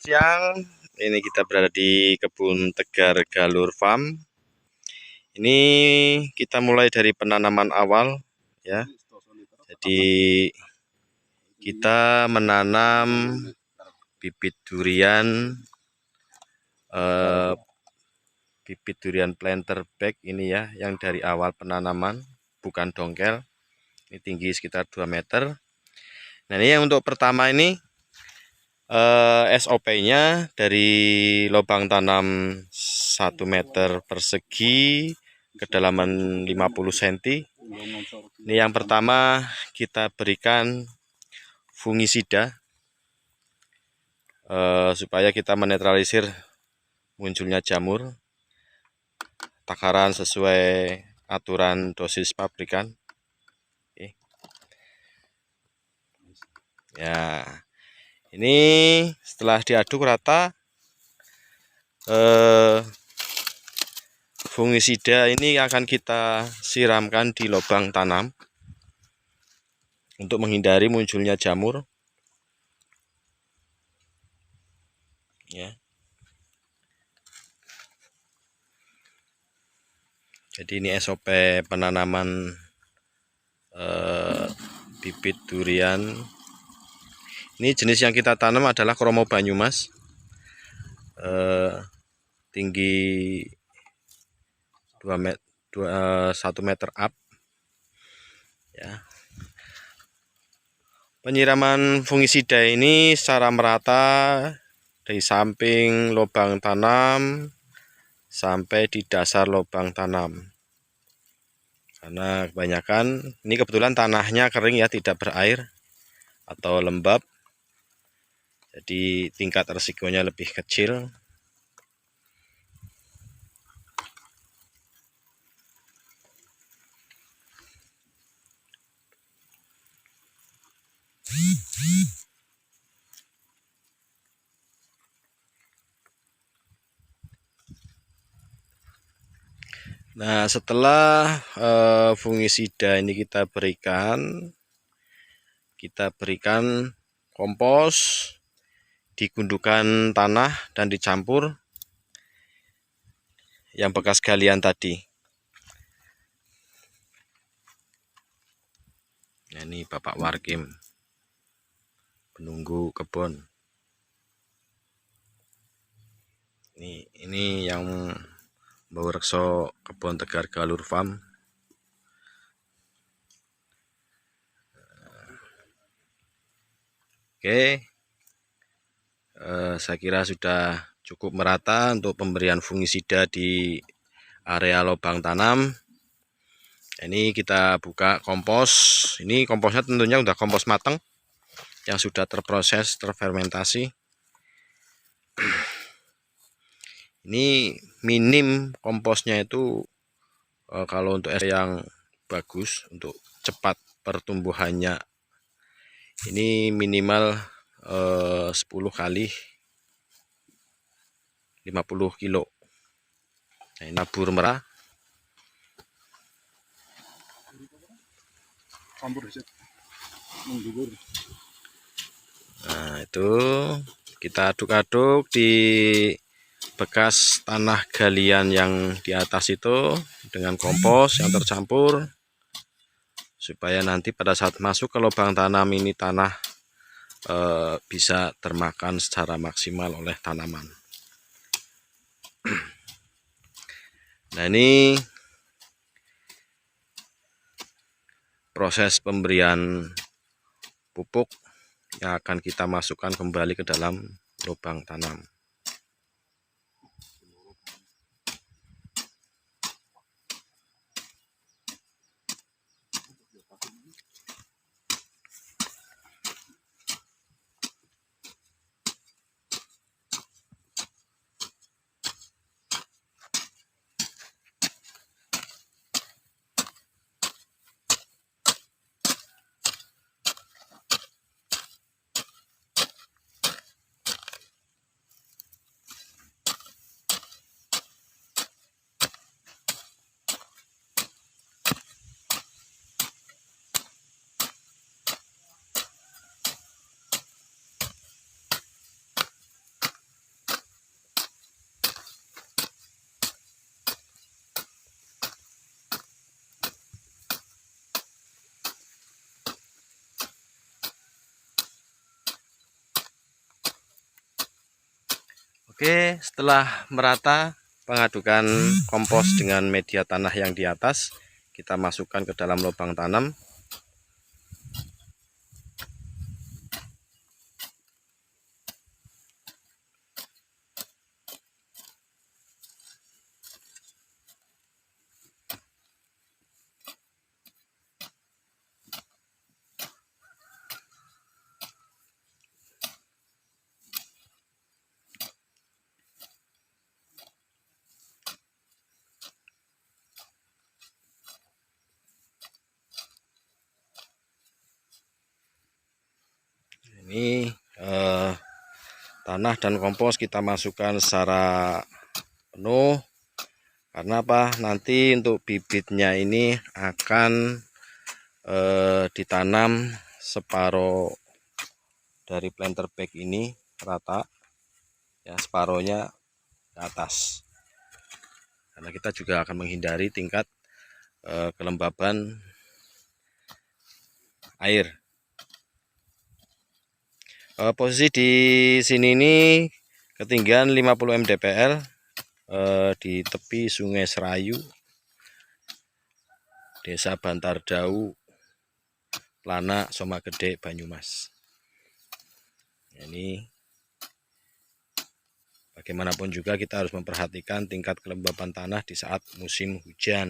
siang. Ini kita berada di kebun Tegar Galur Farm. Ini kita mulai dari penanaman awal ya. Jadi kita menanam bibit durian planter bag ini ya, yang dari awal penanaman, bukan dongkel. Ini tinggi sekitar 2 meter. Nah, ini yang untuk pertama ini SOP-nya dari lubang tanam 1 meter persegi, kedalaman 50 cm. Ini yang pertama kita berikan fungisida supaya kita menetralisir munculnya jamur. Takaran sesuai aturan dosis pabrikan. Oke. Ya, ini setelah diaduk rata, fungisida ini akan kita siramkan di lubang tanam untuk menghindari munculnya jamur. Ya. Jadi ini SOP penanaman bibit durian. Ini jenis yang kita tanam adalah Kromo Banyumas, tinggi 1 meter up. Ya. Penyiraman fungisida ini secara merata dari samping lubang tanam sampai di dasar lubang tanam. Karena kebanyakan ini kebetulan tanahnya kering ya, tidak berair atau lembab. Jadi tingkat resikonya lebih kecil. Nah, setelah fungisida ini kita berikan kompos, digundukan tanah dan dicampur yang bekas galian tadi. Nah, ini Bapak Warkim, penunggu kebun. Ini yang Mbau Rekso Kebun Tegar Galur Farm. Oke, saya kira sudah cukup merata untuk pemberian fungisida di area lubang tanam. Ini kita buka kompos. Ini komposnya tentunya udah kompos matang yang sudah terproses, terfermentasi. Ini minim komposnya itu kalau untuk yang bagus, untuk cepat pertumbuhannya, ini minimal 10 kali 50 kilo. Nah, ini tabur merah. Nah, itu kita aduk-aduk di bekas tanah galian yang di atas itu dengan kompos yang tercampur, supaya nanti pada saat masuk ke lubang tanam ini tanah bisa termakan secara maksimal oleh tanaman. Nah, ini proses pemberian pupuk yang akan kita masukkan kembali ke dalam lubang tanam. Oke, setelah merata pengadukan kompos dengan media tanah yang di atas, kita masukkan ke dalam lubang tanam. Ini tanah dan kompos kita masukkan secara penuh. Karena apa? Nanti untuk bibitnya ini akan ditanam separuh dari planter bag ini rata, ya, separuhnya ke atas. Karena kita juga akan menghindari tingkat kelembaban air. Posisi di sini ini ketinggian 50 mdpl di tepi Sungai Serayu, Desa Bantardau, Plana, Somagede, Banyumas. Ini bagaimanapun juga kita harus memperhatikan tingkat kelembaban tanah di saat musim hujan.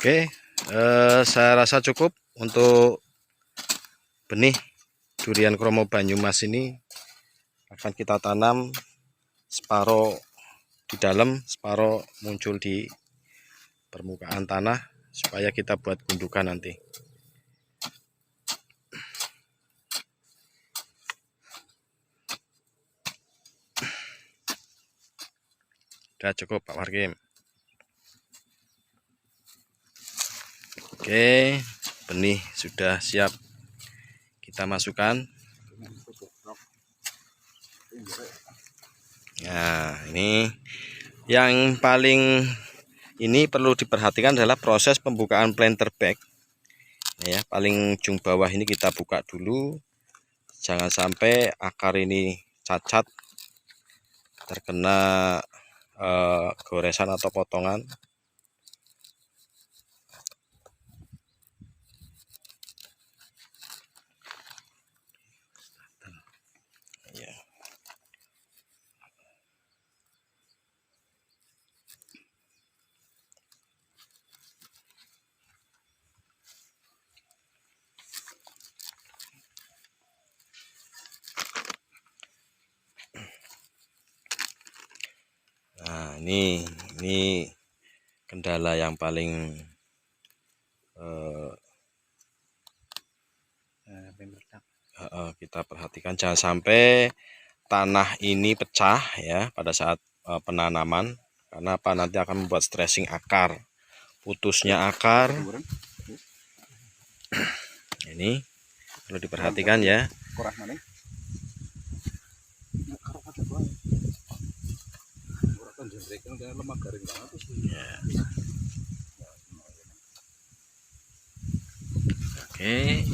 Oke, saya rasa cukup untuk benih durian kromo Banyumas ini. Akan kita tanam separuh di dalam, separuh muncul di permukaan tanah supaya kita buat gundukan nanti. Sudah cukup Pak Warkim. Oke, benih sudah siap kita masukkan. Nah, ini yang paling ini perlu diperhatikan adalah proses pembukaan planter bag. Ya, paling ujung bawah ini kita buka dulu. Jangan sampai akar ini cacat, terkena goresan atau potongan. Ya. Nah, ini kendala yang paling kita perhatikan, jangan sampai tanah ini pecah ya pada saat penanaman, karena apa, nanti akan membuat stressing akar, putusnya akar. Ini perlu diperhatikan ya. Ya. Oke,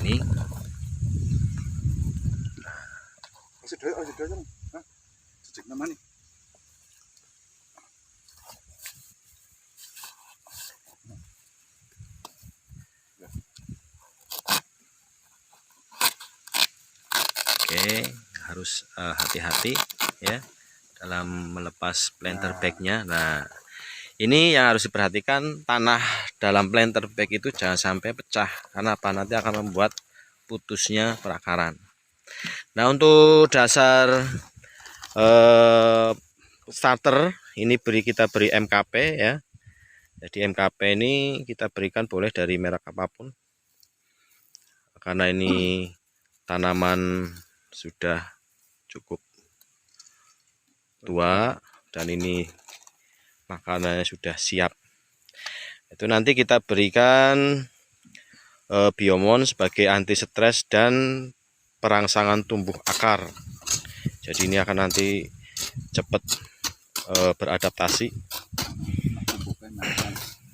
ini Oke, harus hati-hati ya dalam melepas planter bagnya. Nah, ini yang harus diperhatikan, tanah dalam planter bag itu jangan sampai pecah, karena apa? Nanti akan membuat putusnya perakaran. Nah, untuk dasar starter ini kita beri MKP ya. Jadi MKP ini kita berikan boleh dari merek apapun, karena ini tanaman sudah cukup tua dan ini makanannya sudah siap. Itu nanti kita berikan Biomon sebagai anti stres dan perangsangan tumbuh akar. Jadi ini akan nanti cepat beradaptasi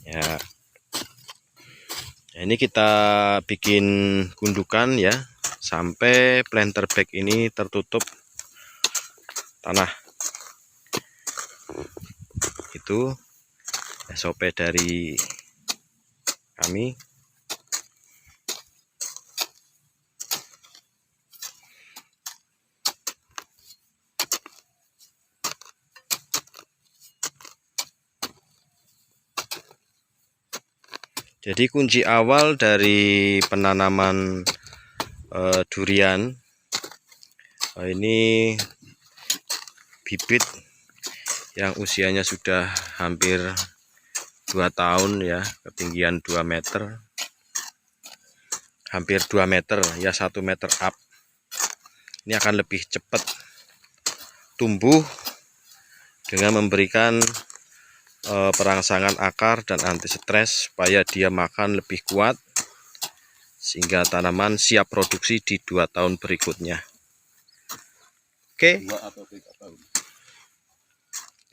ya. Ini kita bikin gundukan ya sampai planter bag ini tertutup tanah. Itu SOP dari kami. Jadi kunci awal dari penanaman durian ini bibit yang usianya sudah hampir 2 tahun ya, ketinggian 2 meter, hampir 2 meter ya, 1 meter up. Ini akan lebih cepat tumbuh dengan memberikan perangsangan akar dan anti stres supaya dia makan lebih kuat sehingga tanaman siap produksi di 2 tahun berikutnya. Oke.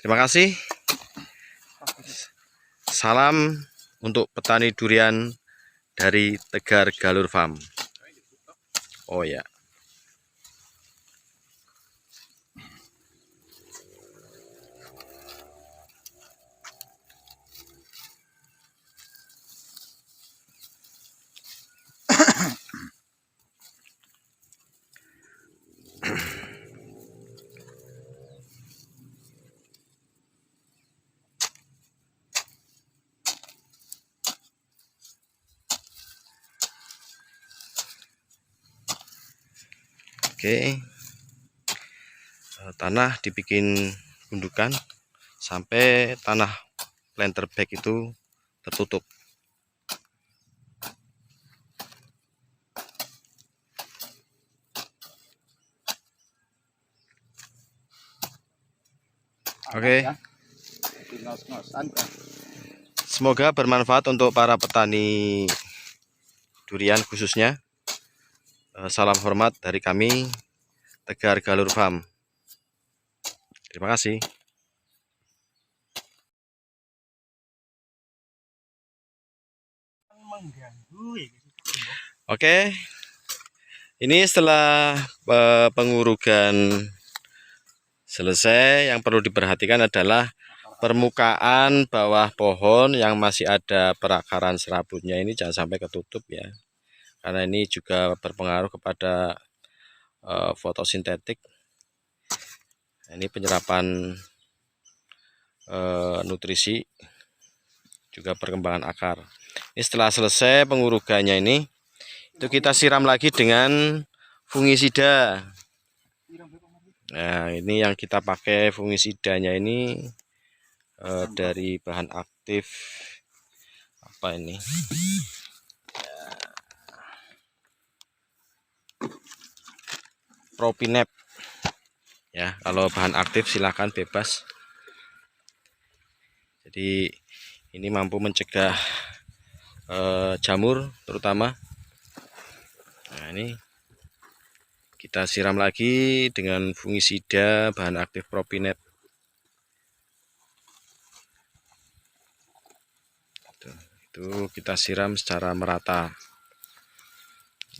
Terima kasih. Salam untuk petani durian dari Tegar Galur Farm. Oh ya. Oke, tanah dibikin gundukan sampai tanah planter bag itu tertutup. Oke, semoga bermanfaat untuk para petani durian khususnya. Salam hormat dari kami, Tegar Galur Farm. Terima kasih. Oke, ini setelah pengurugan selesai, yang perlu diperhatikan adalah permukaan bawah pohon yang masih ada perakaran serabutnya ini jangan sampai ketutup ya, karena ini juga berpengaruh kepada fotosintetik. Ini penyerapan nutrisi, juga perkembangan akar. Ini setelah selesai pengurugannya ini, itu kita siram lagi dengan fungisida. Nah, ini yang kita pakai fungisidanya ini dari bahan aktif apa ini? Propinep. Ya, kalau bahan aktif silahkan bebas. Jadi ini mampu mencegah jamur terutama. Nah, ini kita siram lagi dengan fungisida bahan aktif Propinep. Itu kita siram secara merata.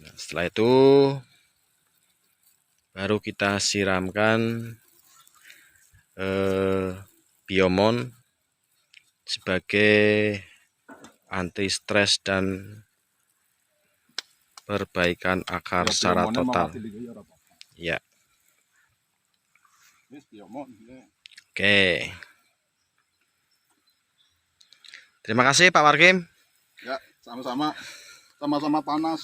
Nah, setelah itu baru kita siramkan Biomon sebagai anti stres dan perbaikan akar secara total. Ya. Wis diomong. Oke. Terima kasih Pak Warkim. Ya, sama-sama. Sama-sama panas.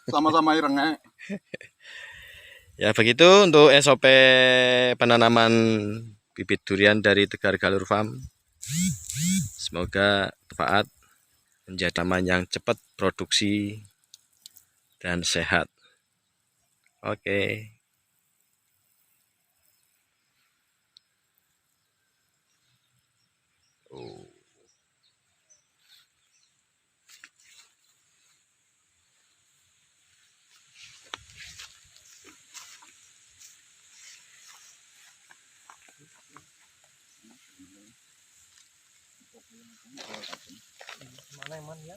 Sama-sama irenge. Ya begitu untuk SOP penanaman bibit durian dari Tegar Galur Farm. Semoga bermanfaat, menjadi tanaman yang cepat produksi dan sehat. Oke. Mana yang mana ya?